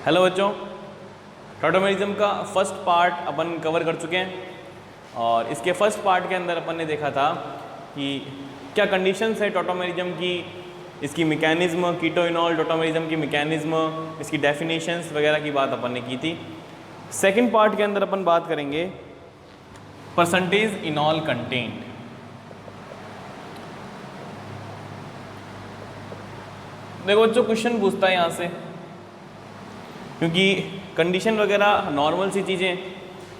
Hello बच्चों, tautomerism का first part अपन cover कर चुके हैं और इसके फर्स्ट पार्ट के अंदर अपन ने देखा था कि क्या कंडीशंस है टॉटोमेरिज्म की, इसकी मैकेनिज्म, कीटोइनॉल टॉटोमेरिज्म की मैकेनिज्म, इसकी डेफिनेशंस वगैरह की बात अपन ने की थी। सेकंड पार्ट के अंदर अपन बात करेंगे परसेंटेज इनॉल कंटेंट। देखो बच्चों, क्वेश्चन पूछता है यहाँ से, क्योंकि कंडीशन वगैरह नॉर्मल सी चीज़ें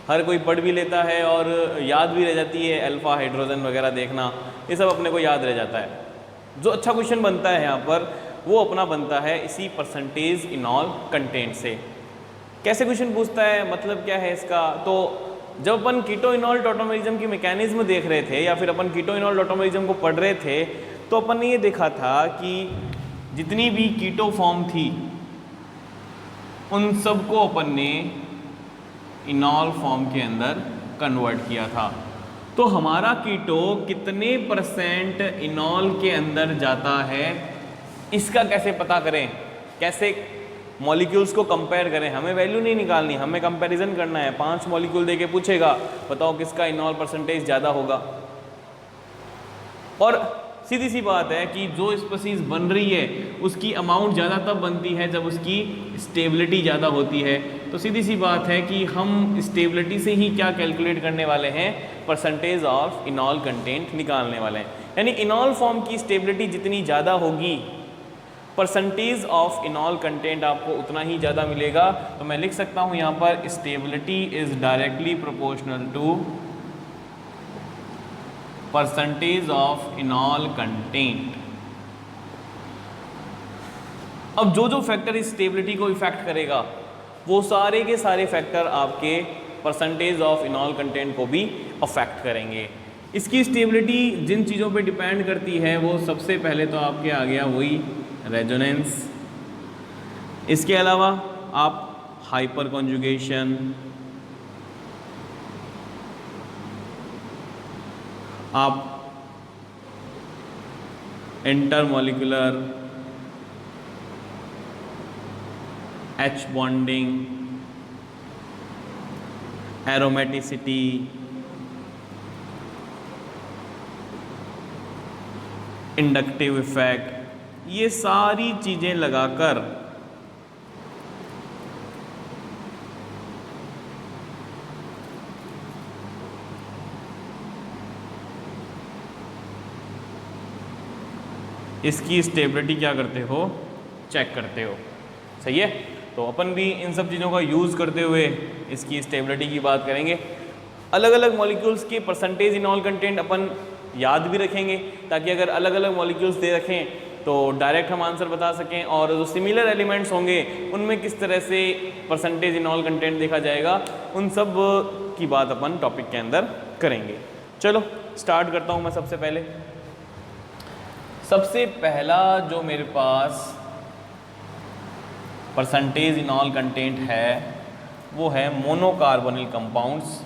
हर कोई पढ़ भी लेता है और याद भी रह जाती है। अल्फ़ा हाइड्रोजन वगैरह देखना, ये सब अपने को याद रह जाता है। जो अच्छा क्वेश्चन बनता है यहाँ पर वो अपना बनता है इसी परसेंटेज इनॉल कंटेंट से। कैसे क्वेश्चन पूछता है, मतलब क्या है इसका? तो जब अपन कीटोइनॉल टॉटोमेरिज्म की मैकेनिज्म देख रहे थे या फिर अपन कीटोइनॉल टॉटोमेरिज्म को पढ़ रहे थे तो अपन ने ये देखा था कि जितनी भी कीटो फॉर्म थी उन सब को अपन ने इनॉल फॉर्म के अंदर कन्वर्ट किया था। तो हमारा कीटो कितने परसेंट इनॉल के अंदर जाता है, इसका कैसे पता करें, कैसे मॉलिक्यूल्स को कंपेयर करें? हमें वैल्यू नहीं निकालनी, हमें कंपैरिजन करना है। 5 मॉलिक्यूल देके पूछेगा बताओ किसका इनॉल परसेंटेज ज़्यादा होगा। और सीधी सी बात है कि जो स्पीशीज बन रही है उसकी अमाउंट ज़्यादा तब बनती है जब उसकी स्टेबिलिटी ज़्यादा होती है। तो सीधी सी बात है कि हम स्टेबिलिटी से ही क्या कैलकुलेट करने वाले हैं, परसेंटेज ऑफ इनॉल कंटेंट निकालने वाले हैं। यानी इनॉल फॉर्म की स्टेबिलिटी जितनी ज़्यादा होगी, परसेंटेज ऑफ इनॉल कंटेंट आपको उतना ही ज़्यादा मिलेगा। तो मैं लिख सकता हूँ यहाँ पर stability is directly proportional to percentage of enol content. अब जो जो फैक्टर इस स्टेबिलिटी को इफेक्ट करेगा वो सारे के सारे फैक्टर आपके परसेंटेज ऑफ इनॉल कंटेंट को भी अफेक्ट करेंगे। इसकी स्टेबिलिटी जिन चीज़ों पे डिपेंड करती है वो सबसे पहले तो आपके आ गया वही रेजोनेंस। इसके अलावा आप हाइपर कॉन्जुगेशन, आप intermolecular H bonding, aromaticity, inductive effect, ये सारी चीज़ें लगाकर इसकी स्टेबिलिटी क्या करते हो, चेक करते हो। सही है। तो अपन भी इन सब चीज़ों का यूज़ करते हुए इसकी स्टेबिलिटी की बात करेंगे। अलग अलग मॉलिक्यूल्स के परसेंटेज इनॉल कंटेंट अपन याद भी रखेंगे ताकि अगर अलग अलग मॉलिक्यूल्स दे रखें तो डायरेक्ट हम आंसर बता सकें, और जो सिमिलर एलिमेंट्स होंगे उनमें किस तरह से परसेंटेज इनॉल कंटेंट देखा जाएगा, उन सब की बात अपन टॉपिक के अंदर करेंगे। चलो स्टार्ट करता हूँ मैं। सबसे पहला जो मेरे पास परसेंटेज इनॉल कंटेंट है वो है monocarbonyl compounds.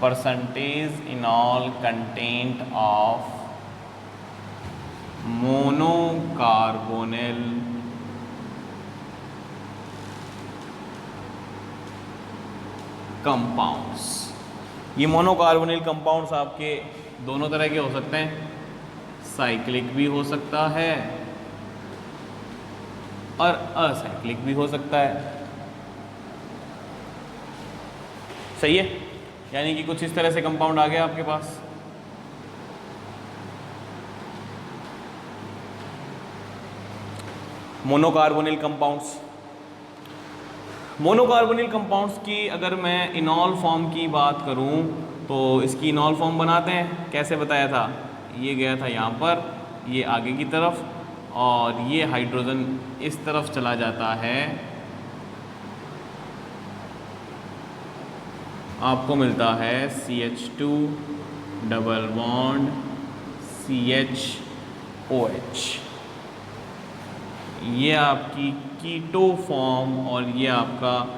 Percentage enol content of monocarbonyl compounds. ये मोनोकार्बोनिल कंपाउंड्स आपके दोनों तरह के हो सकते हैं, साइक्लिक भी हो सकता है और असाइक्लिक भी हो सकता है। सही है। यानी कि कुछ इस तरह से कंपाउंड आ गया आपके पास। मोनोकार्बोनिल कंपाउंड्स। मोनोकार्बोनिल कंपाउंड्स की अगर मैं इनॉल फॉर्म की बात करूं तो इसकी इनॉल फॉर्म बनाते हैं। कैसे बताया था, ये गया था यहाँ पर, ये आगे की तरफ, और ये हाइड्रोजन इस तरफ चला जाता है, आपको मिलता है CH2 डबल बॉन्ड CHOH। ये आपकी कीटो फॉर्म और ये आपका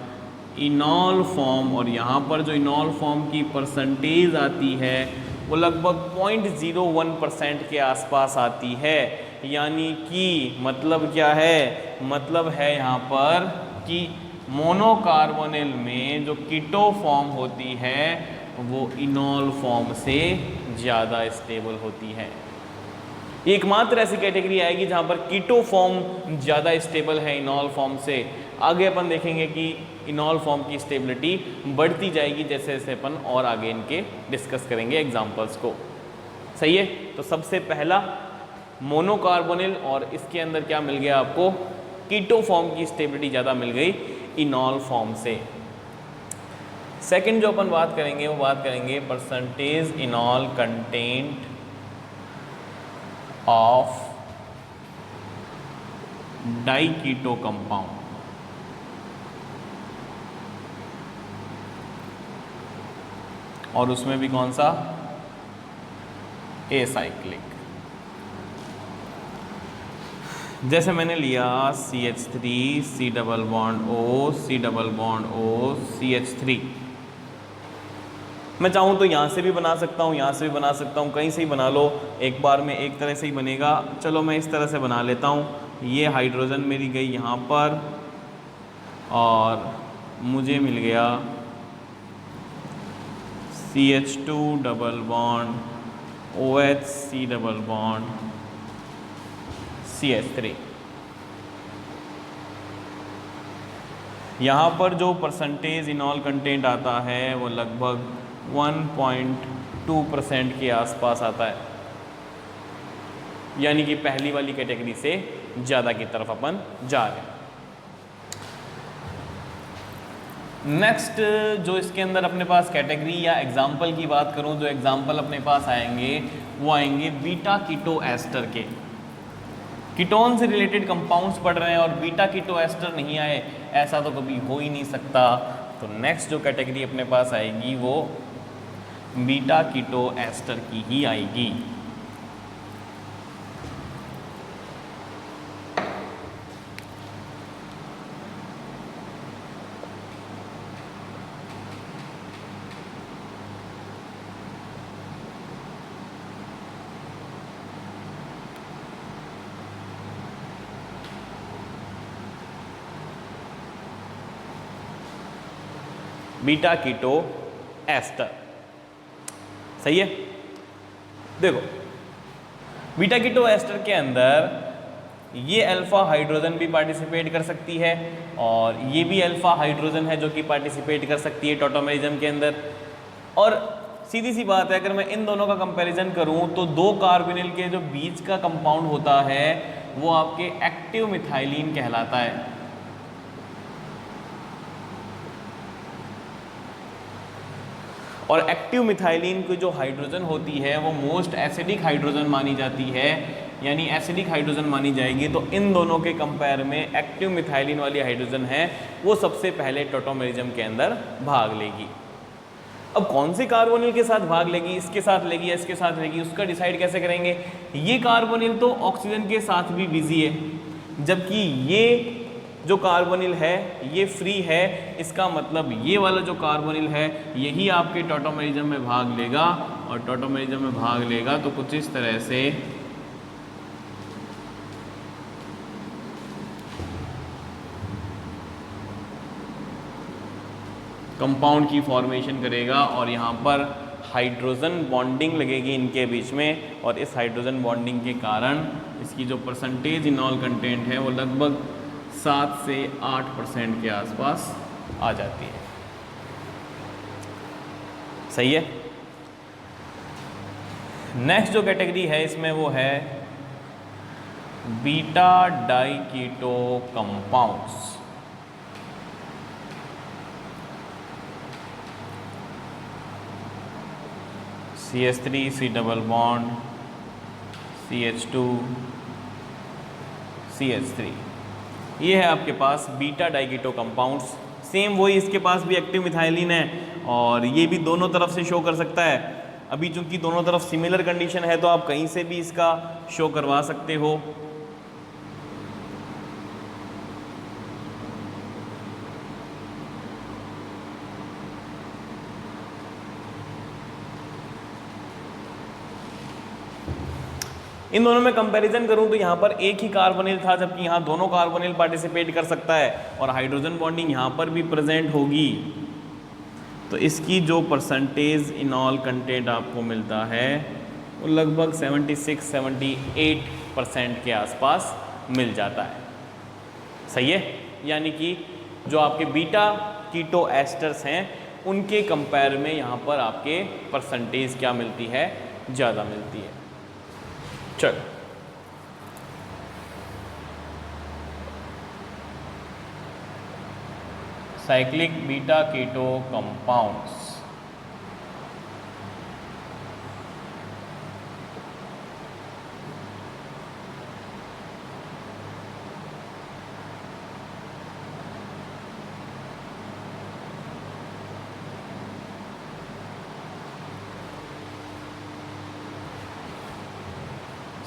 इनॉल फॉर्म, और यहाँ पर जो इनॉल फॉर्म की परसेंटेज आती है वो लगभग 0.01% के आसपास आती है। यानी कि मतलब क्या है, मतलब है यहाँ पर कि मोनोकार्बोनिल में जो कीटो फॉर्म होती है वो इनॉल फॉर्म से ज़्यादा स्टेबल होती है। एकमात्र ऐसी कैटेगरी आएगी जहाँ पर कीटो फॉर्म ज़्यादा स्टेबल है इनॉल फॉर्म से। आगे अपन देखेंगे कि इनॉल फॉर्म की स्टेबिलिटी बढ़ती जाएगी जैसे जैसे अपन और आगे इनके डिस्कस करेंगे एग्जांपल्स को। सही है, तो सबसे पहला मोनोकार्बोनिल, और इसके अंदर क्या मिल गया आपको, कीटो फॉर्म की स्टेबिलिटी ज़्यादा मिल गई इनॉल फॉर्म से। सेकंड जो अपन बात करेंगे वो बात करेंगे percentage enol content of diketo compound. और उसमें भी कौन सा, एसाइक्लिक। जैसे मैंने लिया CH3 C double bond O C double bond O CH3, मैं चाहूँ तो यहाँ से भी बना सकता हूँ, यहाँ से भी बना सकता हूँ, कहीं से ही बना लो, एक बार में एक तरह से ही बनेगा। चलो मैं इस तरह से बना लेता हूँ। ये हाइड्रोजन मेरी गई यहाँ पर और मुझे मिल गया CH2 double bond OH C double bond CH3। यहाँ पर जो परसेंटेज इनॉल कंटेंट आता है वो लगभग 1.2% के आसपास आता है। यानी कि पहली वाली कैटेगरी से ज़्यादा की तरफ अपन जा रहे हैं। नेक्स्ट जो इसके अंदर अपने पास कैटेगरी या एग्जाम्पल की बात करूं, जो एग्जाम्पल अपने पास आएंगे वो आएंगे बीटा कीटो एस्टर के। कीटोन से रिलेटेड कंपाउंड्स पढ़ रहे हैं और बीटा कीटो एस्टर नहीं आए, ऐसा तो कभी हो ही नहीं सकता। तो नेक्स्ट जो कैटेगरी अपने पास आएगी वो बीटा कीटो एस्टर की ही आएगी। बीटा कीटो एस्टर, सही है। देखो बीटा कीटो एस्टर के अंदर ये अल्फा हाइड्रोजन भी पार्टिसिपेट कर सकती है और ये भी अल्फा हाइड्रोजन है जो कि पार्टिसिपेट कर सकती है टॉटोमेरिज्म के अंदर। और सीधी सी बात है, अगर मैं इन दोनों का कंपैरिजन करूं तो दो कार्बोनिल के जो बीच का कंपाउंड होता है वो आपके एक्टिव मिथाइलिन कहलाता है। और एक्टिव मिथाइलिन की जो हाइड्रोजन होती है वो मोस्ट एसिडिक हाइड्रोजन मानी जाती है, यानी एसिडिक हाइड्रोजन मानी जाएगी। तो इन दोनों के कंपेयर में एक्टिव मिथाइलिन वाली हाइड्रोजन है वो सबसे पहले टॉटोमेरिज्म के अंदर भाग लेगी। अब कौन से कार्बोनिल के साथ भाग लेगी, इसके साथ लेगी या इसके साथ लेगी, उसका डिसाइड कैसे करेंगे। ये कार्बोनिल तो ऑक्सीजन के साथ भी बिजी है, जबकि ये जो कार्बोनिल है ये फ्री है। इसका मतलब ये वाला जो कार्बोनिल है यही आपके टॉटोमेरिज्म में भाग लेगा, और टॉटोमेरिज्म में भाग लेगा तो कुछ इस तरह से कंपाउंड की फॉर्मेशन करेगा। और यहाँ पर हाइड्रोजन बॉन्डिंग लगेगी इनके बीच में, और इस हाइड्रोजन बॉन्डिंग के कारण इसकी जो परसेंटेज इनॉल कंटेंट है वो लगभग 7 से 8% के आसपास आ जाती है। सही है। नेक्स्ट जो कैटेगरी है इसमें वो है beta diketo compounds. CH3 C double bond CH2 CH3, ये है आपके पास बीटा डाइकीटो कंपाउंड्स। सेम वही, इसके पास भी एक्टिव मिथाइलिन है और ये भी दोनों तरफ से शो कर सकता है। अभी चूंकि दोनों तरफ सिमिलर कंडीशन है तो आप कहीं से भी इसका शो करवा सकते हो। इन दोनों में कंपैरिजन करूं तो यहाँ पर एक ही कार्बोनिल था, जबकि यहाँ दोनों कार्बोनिल पार्टिसिपेट कर सकता है और हाइड्रोजन बॉन्डिंग यहाँ पर भी प्रेजेंट होगी। तो इसकी जो परसेंटेज इनॉल कंटेंट आपको मिलता है वो लगभग 76-78% के आसपास मिल जाता है। सही है, यानी कि जो आपके बीटा कीटो एस्टर्स हैं उनके कंपेयर में यहाँ पर आपके परसेंटेज क्या मिलती है, ज़्यादा मिलती है। चलो cyclic beta keto compounds.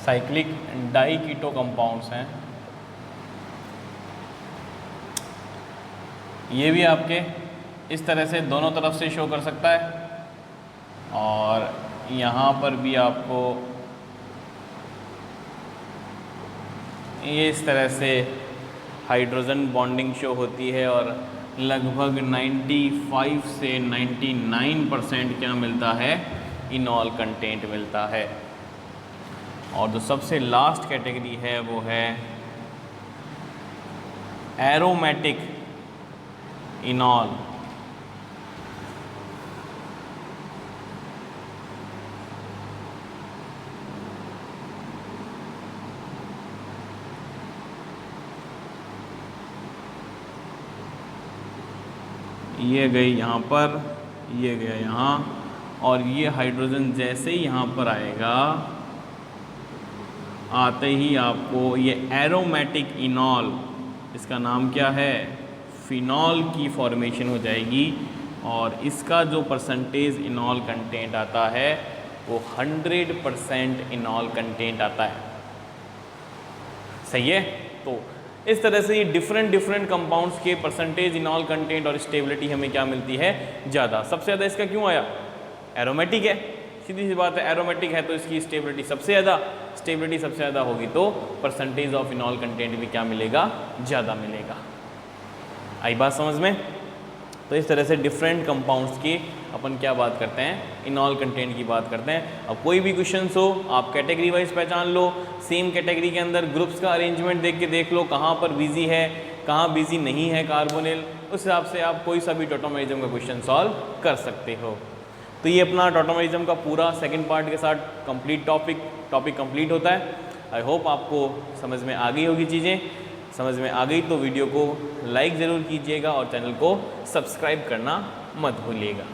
Cyclic di keto compounds हैं, ये भी आपके इस तरह से दोनों तरफ से शो कर सकता है और यहाँ पर भी आपको ये इस तरह से हाइड्रोजन बॉन्डिंग शो होती है और लगभग 95 से 99% क्या मिलता है, इनॉल कंटेंट मिलता है। और जो सबसे लास्ट कैटेगरी है वो है एरोमेटिक इनॉल। ये गई यहाँ पर, ये गया यहाँ, और ये हाइड्रोजन जैसे ही यहाँ पर आएगा, आते ही आपको ये एरोमेटिक इनॉल, इसका नाम क्या है, फिनॉल की फॉर्मेशन हो जाएगी और इसका जो परसेंटेज इनॉल कंटेंट आता है वो 100% इनॉल कंटेंट आता है। सही है, तो इस तरह से ये डिफरेंट कंपाउंड्स के परसेंटेज इनॉल कंटेंट और स्टेबिलिटी हमें क्या मिलती है, ज़्यादा। सबसे ज़्यादा इसका क्यों आया, एरोमेटिक है, सीधी सी बात है, एरोमेटिक है तो इसकी स्टेबिलिटी सबसे ज़्यादा, स्टेबिलिटी सबसे ज़्यादा होगी तो परसेंटेज ऑफ इनॉल कंटेंट भी क्या मिलेगा, ज़्यादा मिलेगा। आई बात समझ में? तो इस तरह से डिफरेंट कंपाउंड्स की अपन क्या बात करते हैं, इनॉल कंटेंट की बात करते हैं। अब कोई भी क्वेश्चंस हो आप कैटेगरी वाइज पहचान लो, सेम कैटेगरी के अंदर ग्रुप्स का अरेंजमेंट देख के देख लो कहाँ पर बिजी है कहाँ बिजी नहीं है कार्बोनिल, उस हिसाब से आप कोई सा भी टॉटोमेरिज्म का क्वेश्चन सॉल्व कर सकते हो। तो ये अपना टॉटोमेरिज्म का पूरा सेकंड पार्ट के साथ कंप्लीट टॉपिक कंप्लीट होता है। आई होप आपको समझ में आ गई होगी चीज़ें। समझ में आ गई तो वीडियो को लाइक ज़रूर कीजिएगा और चैनल को सब्सक्राइब करना मत भूलिएगा।